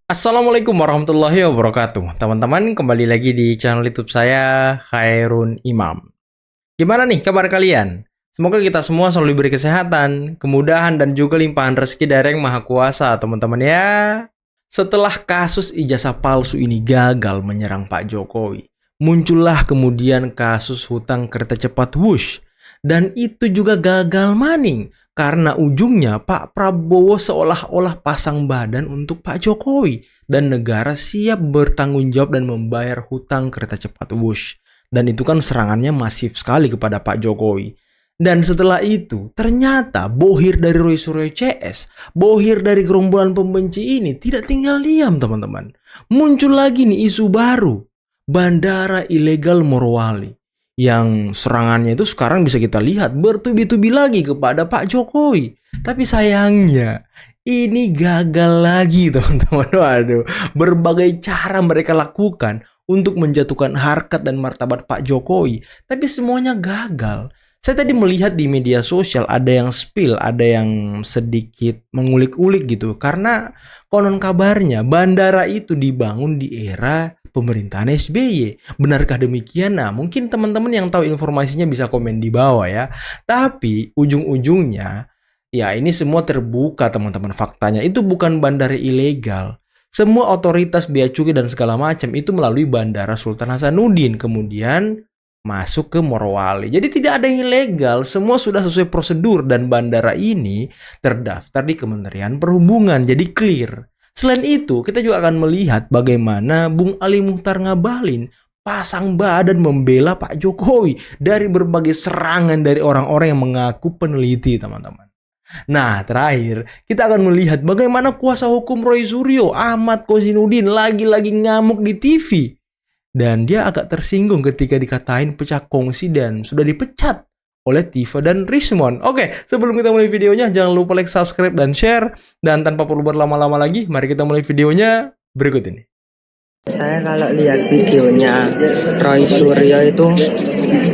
Assalamualaikum warahmatullahi wabarakatuh. Teman-teman, kembali lagi di channel YouTube saya, Khairun Imam. Gimana nih kabar kalian? Semoga kita semua selalu diberi kesehatan, kemudahan, dan juga limpahan rezeki dari Yang Maha Kuasa, teman-teman ya. Setelah kasus ijazah palsu ini gagal menyerang Pak Jokowi, muncullah kemudian kasus hutang kereta cepat Wush. Dan itu juga gagal maning, karena ujungnya Pak Prabowo seolah-olah pasang badan untuk Pak Jokowi. Dan negara siap bertanggung jawab dan membayar hutang kereta cepat Wush. Dan itu kan serangannya masif sekali kepada Pak Jokowi. Dan setelah itu, ternyata bohir dari Roy Suryo CS, bohir dari gerombolan pembenci ini tidak tinggal diam, teman-teman. Muncul lagi nih isu baru, bandara ilegal Morowali. Yang serangannya itu sekarang bisa kita lihat bertubi-tubi lagi kepada Pak Jokowi. Tapi sayangnya, ini gagal lagi, teman-teman. Waduh, berbagai cara mereka lakukan untuk menjatuhkan harkat dan martabat Pak Jokowi. Tapi semuanya gagal. Saya tadi melihat di media sosial ada yang spill, ada yang sedikit mengulik-ulik gitu. Karena konon kabarnya bandara itu dibangun di era pemerintahan SBY. Benarkah demikian? Nah, mungkin teman-teman yang tahu informasinya bisa komen di bawah ya. Tapi ujung-ujungnya, ya ini semua terbuka teman-teman faktanya. Itu bukan bandara ilegal. Semua otoritas bea cukai dan segala macam itu melalui Bandara Sultan Hasanuddin. Kemudian masuk ke Morowali. Jadi tidak ada yang ilegal, semua sudah sesuai prosedur dan bandara ini terdaftar di Kementerian Perhubungan. Jadi clear. Selain itu, kita juga akan melihat bagaimana Bung Ali Muchtar Ngabalin pasang badan membela Pak Jokowi dari berbagai serangan dari orang-orang yang mengaku peneliti, teman-teman. Nah, terakhir, kita akan melihat bagaimana kuasa hukum Roy Suryo, Ahmad Kozinudin, lagi-lagi ngamuk di TV. Dan dia agak tersinggung ketika dikatain pecah kongsi dan sudah dipecat oleh Tifa dan Rismon. Oke, sebelum kita mulai videonya, jangan lupa like, subscribe, dan share. Dan tanpa perlu berlama-lama lagi, mari kita mulai videonya berikut ini. Saya kalau lihat videonya Roy Suryo itu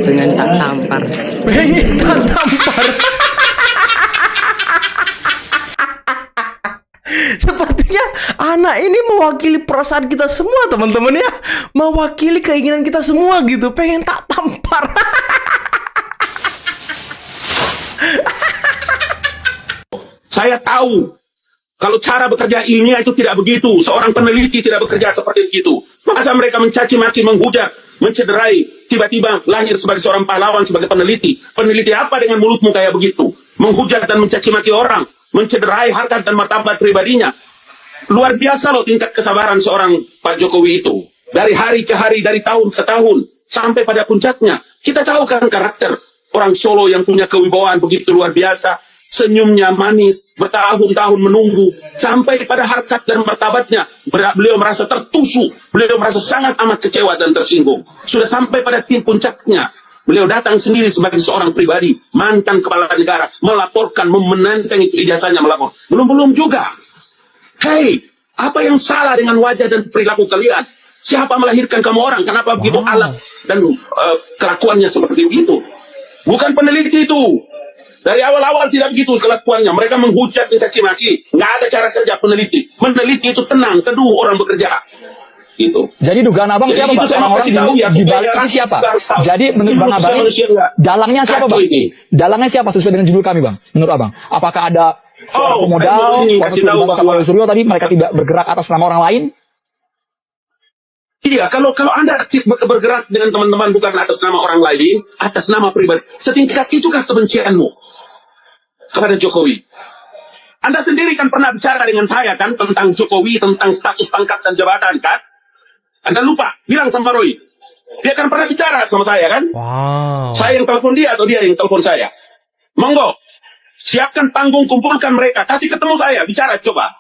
pengen tak tampar. Pengen tak tampar. Sepertinya anak ini mewakili perasaan kita semua, teman-teman ya. Mewakili keinginan kita semua gitu. Pengen tak tampar. Saya tahu kalau cara bekerja ilmiah itu tidak begitu. Seorang peneliti tidak bekerja seperti itu. Masa mereka mencaci maki, menghujat, mencederai, tiba-tiba lahir sebagai seorang pahlawan, sebagai peneliti. Peneliti apa dengan mulutmu kayak begitu? Menghujat dan mencaci maki orang, mencederai harkat dan martabat pribadinya. Luar biasa loh tingkat kesabaran seorang Pak Jokowi itu. Dari hari ke hari, dari tahun ke tahun, sampai pada puncaknya. Kita tahu kan karakter orang Solo yang punya kewibawaan begitu luar biasa. Senyumnya manis, bertahun-tahun menunggu, sampai pada harkat dan martabatnya. Beliau merasa tertusuk, beliau merasa sangat amat kecewa dan tersinggung. Sudah sampai pada puncaknya. Beliau datang sendiri sebagai seorang pribadi, mantan kepala negara, melaporkan, menenteng itu ijazahnya melapor. Belum juga. Hei, apa yang salah dengan wajah dan perilaku kalian? Siapa melahirkan kamu orang? Kenapa begitu alat dan kelakuannya seperti begitu? Bukan peneliti itu. Dari awal-awal tidak begitu kelakuannya. Mereka menghujat, mencaci maki. Nggak ada cara kerja peneliti. Meneliti itu tenang, teduh orang bekerja. Gitu. Jadi dugaan abang siapa, Bang? Orang-orang di balik ini siapa? Jadi menurut Bang Abang, dalangnya siapa, Bang? Dalangnya siapa sesuai dengan judul kami, Bang? Menurut Abang, apakah ada pemodal, proses sama Suryo tadi mereka tidak bergerak atas nama orang lain? Iya, kalau Anda aktif bergerak dengan teman-teman bukan atas nama orang lain, atas nama pribadi, setingkat itukah kebencianmu kepada Jokowi? Anda sendiri kan pernah bicara dengan saya kan tentang Jokowi, tentang status pangkat dan jabatan kan? Anda lupa, bilang sama Roy. Dia kan pernah bicara sama saya kan? Wow. Saya yang telepon dia atau dia yang telepon saya? Monggo, siapkan panggung, kumpulkan mereka, kasih ketemu saya, bicara coba.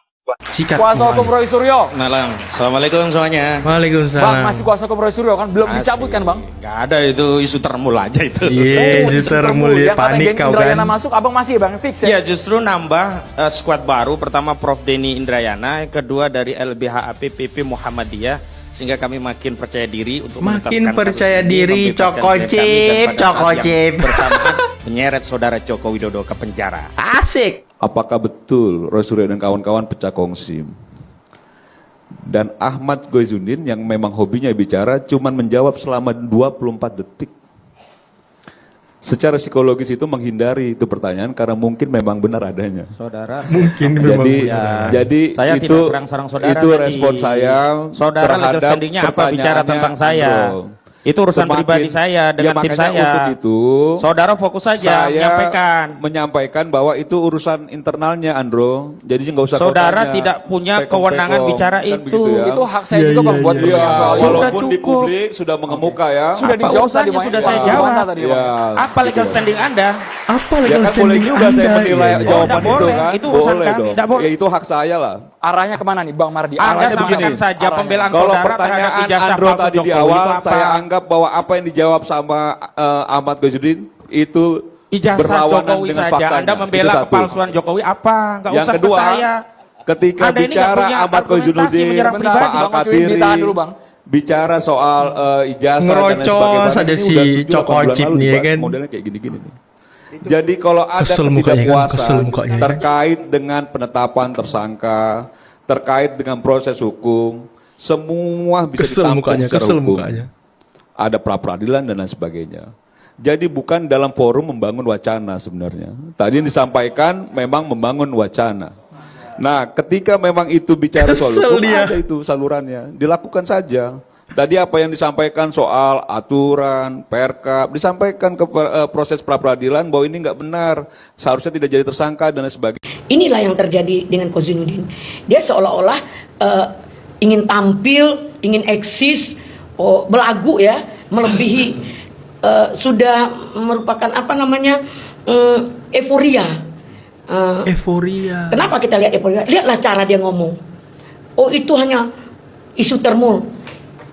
Sikat Kuasa hukum Roy Suryo. Malam. Assalamualaikum semuanya. Waalaikumsalam. Bang, masih kuasa hukum Roy Suryo kan? Belum dicabut kan, Bang? Gak ada, itu isu termul aja itu. Iya, isu termul yang panik kau Indrayana kan. masuk, abang masih ya, Bang? Fix ya? Ya justru nambah squad baru. Pertama Prof Denny Indrayana, kedua dari LBHAP PP Muhammadiyah, sehingga kami makin percaya diri untuk Makin menuntaskan percaya kasus ini, diri, membebaskan Coko klien kami, Cip, dan pada saat Coko yang Cip. bersamaan menyeret saudara Joko Widodo ke penjara. Asik. Apakah betul Roy Suryo dan kawan-kawan pecah kongsi? Dan Ahmad Goizudin yang memang hobinya bicara cuman menjawab selama 24 detik. Secara psikologis itu menghindari itu pertanyaan karena mungkin memang benar adanya. Saudara, Mungkin Jadi saya itu tidak serang-serang saudara itu tadi. respon saya Saudara legal terhadap standingnya apa bicara pertanyaannya tentang saya? Andro. Itu urusan Semakin- pribadi saya dengan tim makanya saya. untuk itu Saudara fokus saja menyampaikan bahwa itu urusan internalnya Andro. Jadi nggak usah kau Saudara tanya. tidak punya Pekong-pekong. kewenangan bicara Kan itu. begitu ya. Itu hak saya juga Bang buat Iya, soal Sudah walaupun di cukup. publik sudah mengemuka ya. Sudah Apa dijawab tadi urusannya Bang. sudah saya Wah, jawab. bantah tadi, Bang. Ya, Apa legal standing Anda? Apa Ya legal kan boleh standing juga saya Anda? menilai Iya. jawaban tidak itu boleh. kan. Itu urusan boleh kami, dong. tidak boleh. Ya itu hak saya lah. Arahnya kemana nih Bang Mardi? Anda Arahnya sampaikan begini. saja pembelaan Kalau saudara terhadap pertanyaan ijazah Andro palsu tadi di Jokowi awal, itu apa? saya anggap bahwa apa yang dijawab sama Ahmad Goizudin itu Ijazah berlawanan Jokowi dengan saja. faktanya. Anda membela Itu satu. kepalsuan Jokowi apa? Nggak Yang usah kedua, ke saya. ketika Anda ini nggak bicara punya Ahmad argumentasi Goizudin, menyerang Bentar, pribadi. Pak Bang Mas Al-Katiri, ditahan dulu, Bang. bicara soal ijazah dan lain Ngerocos sebagainya. ada Ini si udah 7-8 Coko bulan Chip lalu nih, ya dibahas, kan? modelnya kayak gini-gini nih. Jadi kalau ada Kesel mukanya kan, ketidakpuasan kesel mukanya kan. terkait dengan penetapan tersangka, terkait dengan proses hukum, semua bisa Kesel ditampung mukanya, secara kesel hukum. mukanya. Ada pra-peradilan dan lain sebagainya. Jadi bukan dalam forum membangun wacana sebenarnya. Tadi yang disampaikan memang membangun wacana. Nah, ketika memang itu bicara soal Kesel hukum, dia. ada itu salurannya, dilakukan saja. Tadi apa yang disampaikan soal aturan, perkap, disampaikan ke proses pra-peradilan bahwa ini nggak benar, seharusnya tidak jadi tersangka dan lain sebagainya. Inilah yang terjadi dengan Kozinudin. Dia seolah-olah ingin tampil, ingin eksis, belagu ya, melebihi sudah merupakan apa namanya euforia. Euforia. Kenapa kita lihat euforia? Lihatlah cara dia ngomong. Oh itu hanya isu termul.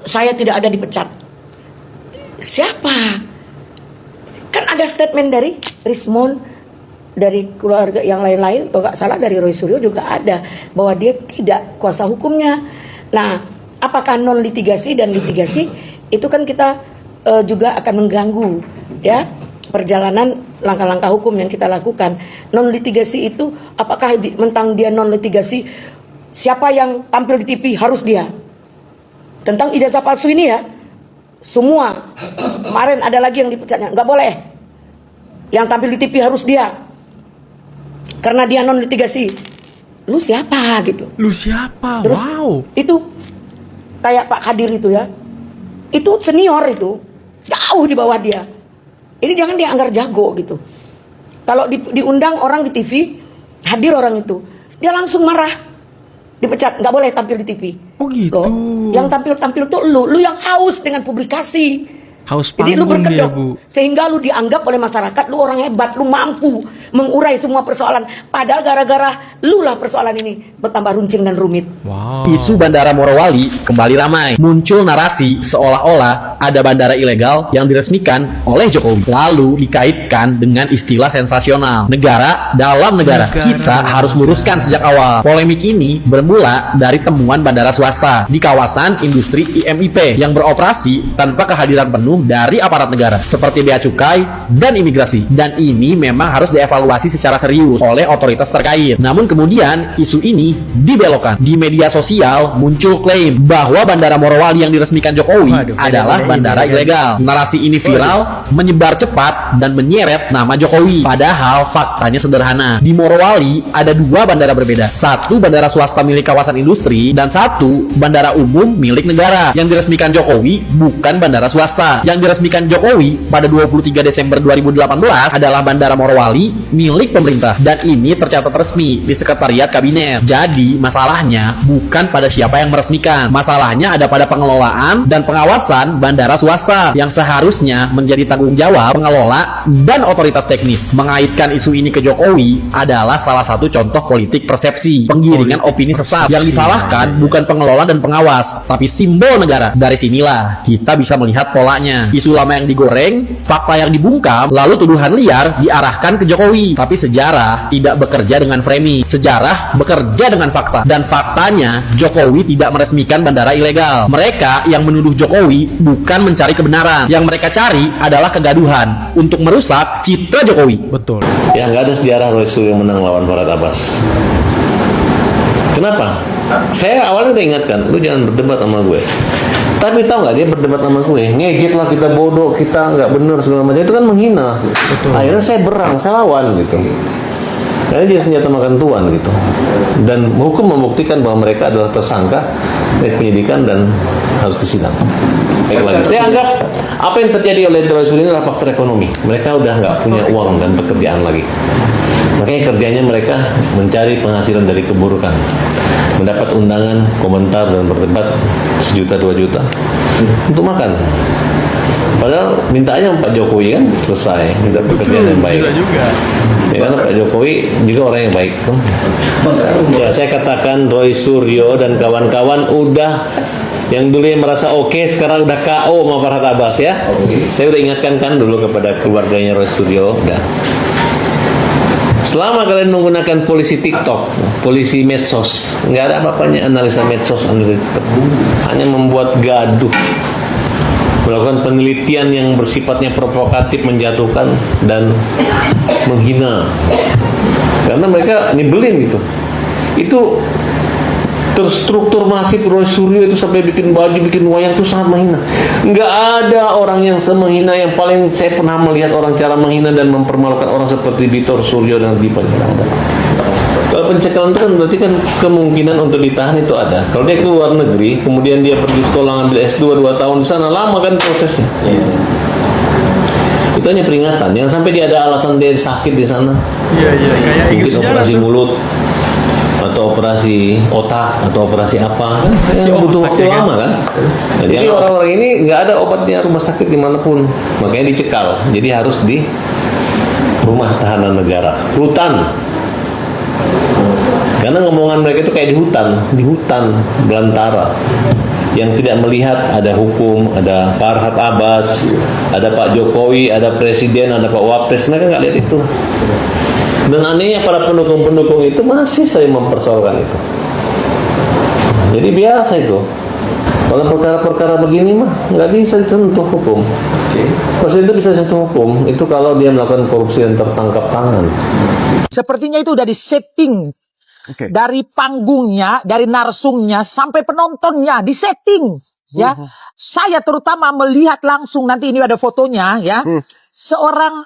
Saya tidak ada dipecat. Siapa? Kan ada statement dari Rismond, dari keluarga yang lain-lain, kalau nggak salah dari Roy Suryo juga ada bahwa dia tidak kuasa hukumnya. Nah, apakah non litigasi dan litigasi itu kan kita juga akan mengganggu ya perjalanan langkah-langkah hukum yang kita lakukan. Non litigasi itu apakah mentang dia non litigasi siapa yang tampil di TV harus dia. Tentang ijazah palsu ini ya, semua kemarin ada lagi yang dipecatnya, nggak boleh. Yang tampil di TV harus dia, karena dia non litigasi. Lu siapa gitu? Lu siapa? Terus Wow. itu kayak Pak Kadir itu ya, itu senior itu, jauh di bawah dia. Ini jangan dianggap jago gitu. Kalau diundang orang di TV, hadir orang itu, dia langsung marah, dipecat, nggak boleh tampil di TV. Oh gitu. Loh, yang tampil-tampil tuh lu yang haus dengan publikasi. Haus Jadi lu panggung dia, berkedok, Bu. sehingga lu dianggap oleh masyarakat lu orang hebat, lu mampu mengurai semua persoalan. Padahal gara-gara lu lah persoalan ini bertambah runcing dan rumit. Wow. Isu Bandara Morowali kembali ramai. Muncul narasi seolah-olah ada bandara ilegal yang diresmikan oleh Jokowi. Lalu dikaitkan dengan istilah sensasional. Negara dalam negara. Kita harus luruskan sejak awal. Polemik ini bermula dari temuan bandara swasta di kawasan industri IMIP yang beroperasi tanpa kehadiran penuh dari aparat negara seperti Bea Cukai dan imigrasi. Dan ini memang harus dievaluasi secara serius oleh otoritas terkait. Namun kemudian isu ini dibelokkan. Di media sosial muncul klaim bahwa Bandara Morowali yang diresmikan Jokowi adalah bandara ilegal. Narasi ini viral, menyebar cepat dan menyeret nama Jokowi. Padahal faktanya sederhana. Di Morowali ada dua bandara berbeda. Satu bandara swasta milik kawasan industri dan satu bandara umum milik negara. Yang diresmikan Jokowi bukan bandara swasta. Yang diresmikan Jokowi pada 23 Desember 2018 adalah Bandara Morowali milik pemerintah dan ini tercatat resmi di Sekretariat Kabinet. Jadi masalahnya bukan pada siapa yang meresmikan. Masalahnya ada pada pengelolaan dan pengawasan bandara swasta yang seharusnya menjadi tanggung jawab pengelola dan otoritas teknis. Mengaitkan isu ini ke Jokowi adalah salah satu contoh politik persepsi, penggiringan opini sesat. Yang disalahkan bukan pengelola dan pengawas, tapi simbol negara. Dari sinilah kita bisa melihat polanya. Isu lama yang digoreng, fakta yang dibungkam, lalu tuduhan liar diarahkan ke Jokowi. Tapi sejarah tidak bekerja dengan framing. Sejarah bekerja dengan fakta. Dan faktanya, Jokowi tidak meresmikan bandara ilegal. Mereka yang menuduh Jokowi bukan mencari kebenaran. Yang mereka cari adalah kegaduhan untuk merusak citra Jokowi. Betul. Ya nggak ada sejarah Roy Suryo menang lawan Farhad Abbas. Kenapa? Saya awalnya udah ingatkan, lu jangan berdebat sama gue. Tapi tahu nggak, dia berdebat sama gue, ngejek lah, kita bodoh, kita nggak benar segala macam, itu kan menghina. Akhirnya saya berang, saya lawan gitu. Karena dia senjata makan tuan gitu. Dan hukum membuktikan bahwa mereka adalah tersangka dari penyidikan dan harus disidang. Baik lagi. Saya anggap apa yang terjadi oleh Roy Suryo ini adalah faktor ekonomi. Mereka udah nggak punya uang dan pekerjaan lagi. Makanya kerjanya mereka mencari penghasilan dari keburukan. Mendapat undangan, komentar, dan berdebat 1 juta 2 juta untuk makan. Padahal mintanya Pak Jokowi kan selesai, minta pekerjaan yang baik. Bisa juga. Ya, karena Pak Jokowi juga orang yang baik. Ya, saya katakan Roy Suryo dan kawan-kawan udah, yang dulu yang merasa oke, sekarang udah KO sama Farhad Abbas ya. Saya udah ingatkan kan dulu kepada keluarganya Roy Suryo, udah. Selama kalian menggunakan polisi TikTok, polisi medsos, nggak ada apa-apanya analisa medsos, analisa TikTok. Hanya membuat gaduh, melakukan penelitian yang bersifatnya provokatif, menjatuhkan dan menghina. Karena mereka nyebelin gitu. Itu terstruktur masif Roy Suryo itu sampai bikin baju, bikin wayang itu sangat menghina. Nggak ada orang yang semenghina, yang paling saya pernah melihat orang cara menghina dan mempermalukan orang seperti Bitor Suryo dan Dipa. Kalau pencekalan itu kan berarti kan kemungkinan untuk ditahan itu ada. Kalau dia ke luar negeri, kemudian dia pergi sekolah ngambil S2 2 tahun di sana, lama kan prosesnya. Itu hanya peringatan. Yang sampai dia ada alasan dia sakit di sana. Kayak mungkin operasi mulut atau operasi otak atau operasi apa kan butuh waktu lama kan. Jadi orang-orang ini nggak ada obatnya rumah sakit dimanapun, makanya dicekal. Jadi harus di rumah tahanan negara, rutan. Karena ngomongan mereka itu kayak di hutan belantara yang tidak melihat ada hukum, ada Farhad Abbas, ada Pak Jokowi, ada Presiden, ada Pak Wapres. Mereka nggak lihat itu. Dan anehnya para pendukung-pendukung itu masih saya mempersoalkan itu. Jadi biasa itu. Kalau perkara-perkara begini mah nggak bisa disentuh hukum. Presiden itu bisa sentuh hukum itu kalau dia melakukan korupsi dan tertangkap tangan. Sepertinya itu udah disetting. Dari panggungnya, dari narsumnya sampai penontonnya disetting. Ya, saya terutama melihat langsung, nanti ini ada fotonya ya. Seorang,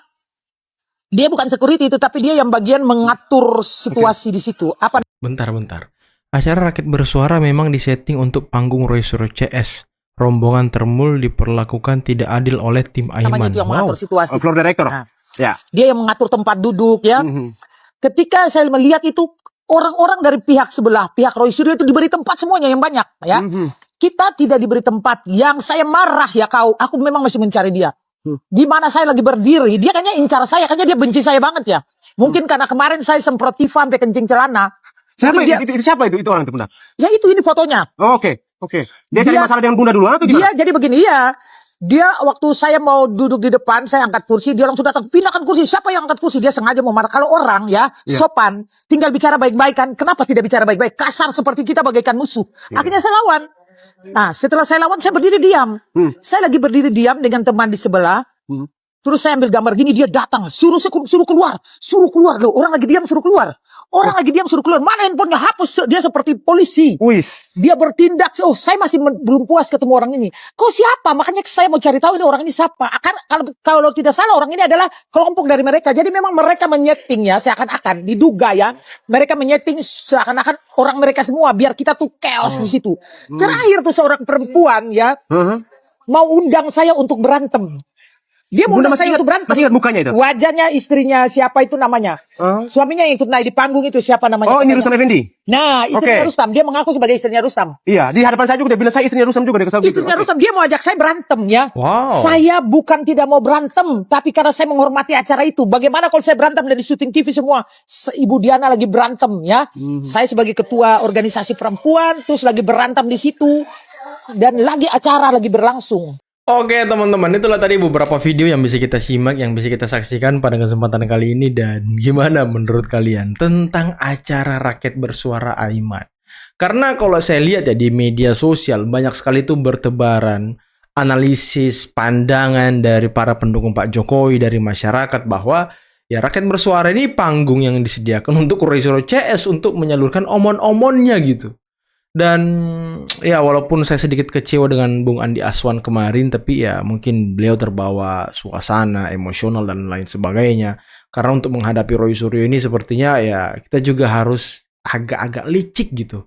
dia bukan security itu, tapi dia yang bagian mengatur situasi di situ. Apa? Bentar. Acara Rakyat Bersuara memang disetting untuk panggung Roy Suryo CS. Rombongan termul diperlakukan tidak adil oleh tim Aiman. Namanya itu yang mengatur situasi. Floor director. Nah, Ya. dia yang mengatur tempat duduk ya. Ketika saya melihat itu, orang-orang dari pihak sebelah, pihak Roy Suryo itu diberi tempat semuanya yang banyak ya. Kita tidak diberi tempat. Yang saya marah ya aku memang masih mencari dia. Di mana saya lagi berdiri, dia kayaknya incar saya, kayaknya dia benci saya banget ya. Mungkin karena kemarin saya semprot Tifa sampai kencing celana. Siapa itu siapa itu orang itu Bunda? Ya itu ini fotonya. Oh, Oke. Dia cari masalah dengan Bunda duluan atau gimana? Dia jadi begini ya. Dia waktu saya mau duduk di depan, saya angkat kursi, dia langsung datang, pindahkan kursi. Siapa yang angkat kursi? Dia sengaja mau marah. Kalau orang ya, sopan, tinggal bicara baik-baik kan. Kenapa tidak bicara baik-baik? Kasar seperti kita bagaikan musuh. Akhirnya saya lawan. Nah, setelah saya lawan, saya berdiri diam. Saya lagi berdiri diam dengan teman di sebelah. Terus saya ambil gambar gini, dia datang, suruh keluar loh. Orang lagi diam suruh keluar. Mana handphonenya, hapus. Dia seperti polisi. Dia bertindak. Oh, saya masih belum puas ketemu orang ini. Kau siapa? Makanya saya mau cari tahu ini orang ini siapa. Kalau tidak salah orang ini adalah kelompok dari mereka. Jadi memang mereka menyeting ya, seakan-akan diduga ya. Mereka menyeting seakan-akan orang mereka semua biar kita tuh chaos di situ. Terakhir tuh seorang perempuan ya mau undang saya untuk berantem. Dia mau undang saya untuk berantem. Masih ingat mukanya itu? Wajahnya istrinya siapa itu namanya? Suaminya yang ikut naik di panggung itu siapa namanya? Oh, ini Rustam Effendi. Nah, istrinya Rustam. Dia mengaku sebagai istrinya Rustam. Iya, di hadapan saya juga dia bilang saya istrinya Rustam juga. Istrinya Rustam, dia mau ajak saya berantem ya. Wow. Saya bukan tidak mau berantem, tapi karena saya menghormati acara itu. Bagaimana kalau saya berantem dari syuting TV semua? Ibu Diana lagi berantem ya. Saya sebagai ketua organisasi perempuan, terus lagi berantem di situ. Dan lagi acara lagi berlangsung. Oke teman-teman, itulah tadi beberapa video yang bisa kita simak, yang bisa kita saksikan pada kesempatan kali ini. Dan gimana menurut kalian tentang acara Rakyat Bersuara Aiman? Karena kalau saya lihat ya di media sosial, banyak sekali itu bertebaran analisis, pandangan dari para pendukung Pak Jokowi, dari masyarakat, bahwa ya Rakyat Bersuara ini panggung yang disediakan untuk Roy Suryo CS untuk menyalurkan omon-omonnya gitu. Dan ya walaupun saya sedikit kecewa dengan Bung Andi Aswan kemarin, tapi ya mungkin beliau terbawa suasana, emosional dan lain sebagainya. Karena untuk menghadapi Roy Suryo ini sepertinya ya kita juga harus agak-agak licik gitu.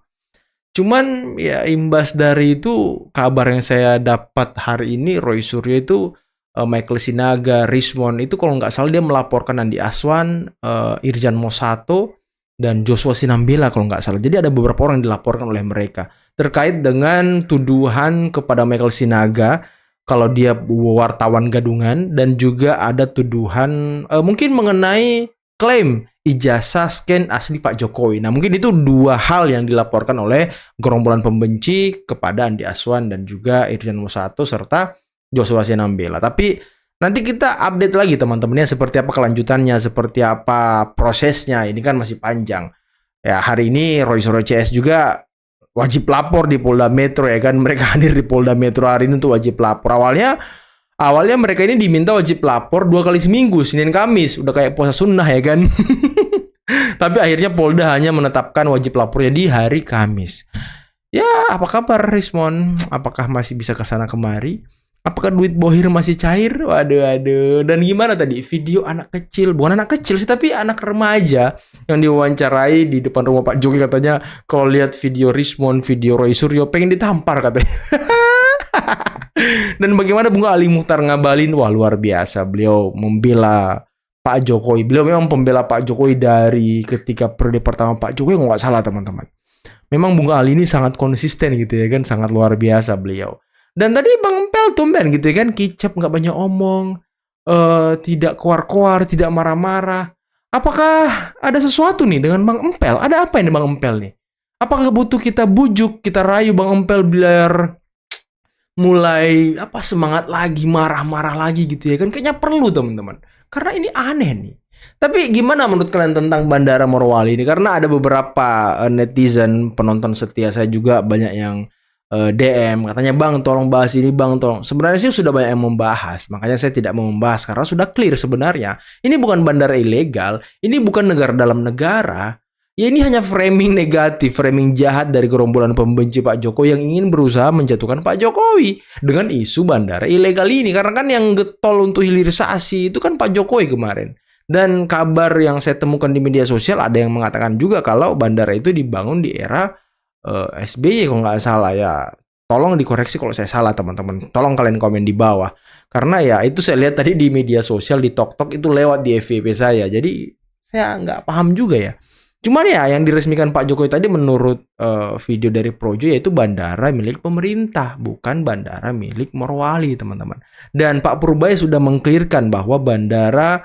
Cuman ya imbas dari itu kabar yang saya dapat hari ini Roy Suryo itu Michael Sinaga, Rismond itu kalau nggak salah dia melaporkan Andi Aswan, Irjan Mosato, dan Joshua Sinambela kalau nggak salah. Jadi ada beberapa orang yang dilaporkan oleh mereka terkait dengan tuduhan kepada Michael Sinaga kalau dia wartawan gadungan, dan juga ada tuduhan mungkin mengenai klaim ijazah scan asli Pak Jokowi. Nah mungkin itu dua hal yang dilaporkan oleh gerombolan pembenci kepada Andi Aswan dan juga Irjan Mosato serta Joshua Sinambela. Tapi nanti kita update lagi teman-temannya seperti apa kelanjutannya, seperti apa prosesnya. Ini kan masih panjang. Ya hari ini Roy Suryo CS juga wajib lapor di Polda Metro ya kan. Mereka hadir di Polda Metro hari ini untuk wajib lapor. Awalnya mereka ini diminta wajib lapor 2 kali seminggu, Senin Kamis. Udah kayak puasa sunnah ya kan. Tapi akhirnya Polda hanya menetapkan wajib lapornya di hari Kamis. Ya apa kabar Rismond? Apakah masih bisa kesana kemari? Apakah duit bohir masih cair? Waduh. Dan gimana tadi video anak kecil, bukan anak kecil sih tapi anak remaja yang diwawancarai di depan rumah Pak Jokowi, katanya kalau lihat video Rismond, video Roy Suryo pengen ditampar katanya. Dan bagaimana Bunga Ali Mukhtar Ngabalin, wah luar biasa, beliau membela Pak Jokowi. Beliau memang pembela Pak Jokowi dari ketika periode pertama Pak Jokowi, nggak salah teman-teman. Memang Bunga Ali ini sangat konsisten gitu ya kan, sangat luar biasa beliau. Dan tadi Bang Empel tumben gitu ya kan, kicap, nggak banyak omong, tidak koar-koar, tidak marah-marah. Apakah ada sesuatu nih dengan Bang Empel? Ada apa ini Bang Empel nih? Apakah butuh kita bujuk, kita rayu Bang Empel biar mulai semangat lagi, marah-marah lagi gitu ya kan? Kayaknya perlu teman-teman. Karena ini aneh nih. Tapi gimana menurut kalian tentang Bandara Morowali ini? Karena ada beberapa netizen, penonton setia saya juga banyak yang DM katanya, Bang tolong bahas ini, Bang tolong. Sebenarnya sih sudah banyak yang membahas, makanya saya tidak mau membahas karena sudah clear sebenarnya. Ini bukan bandara ilegal, ini bukan negara dalam negara. Ya ini hanya framing negatif, framing jahat dari gerombolan pembenci Pak Jokowi yang ingin berusaha menjatuhkan Pak Jokowi dengan isu bandara ilegal ini. Karena kan yang getol untuk hilirisasi itu kan Pak Jokowi kemarin. Dan kabar yang saya temukan di media sosial ada yang mengatakan juga kalau bandara itu dibangun di era SBY kalau nggak salah ya. Tolong dikoreksi kalau saya salah teman-teman. Tolong kalian komen di bawah. Karena ya itu saya lihat tadi di media sosial, di TokTok itu lewat di FYP saya. Jadi saya nggak paham juga ya. Cuman ya yang diresmikan Pak Jokowi tadi menurut video dari Projo yaitu bandara milik pemerintah, bukan bandara milik Morowali teman-teman. Dan Pak Purbaya sudah mengklirkan bahwa bandara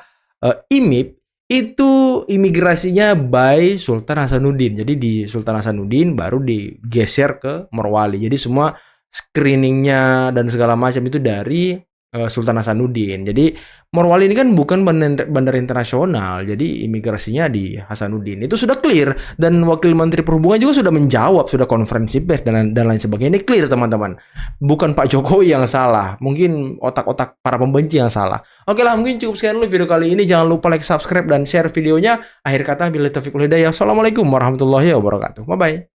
IMIP itu imigrasinya by Sultan Hasanuddin. Jadi di Sultan Hasanuddin baru digeser ke Morowali. Jadi semua screeningnya dan segala macam itu dari Sultan Hasanuddin. Jadi Morowali ini kan bukan bandara internasional. Jadi imigrasinya di Hasanuddin. Itu sudah clear. Dan Wakil Menteri Perhubungan juga sudah menjawab, sudah konferensi pers dan lain sebagainya. Ini clear teman-teman. Bukan Pak Jokowi yang salah. Mungkin otak-otak para pembenci yang salah. Oke lah, mungkin cukup sekian dulu video kali ini. Jangan lupa like, subscribe, dan share videonya. Akhir kata, billahi taufiq wal hidayah. Assalamualaikum warahmatullahi wabarakatuh. Bye-bye.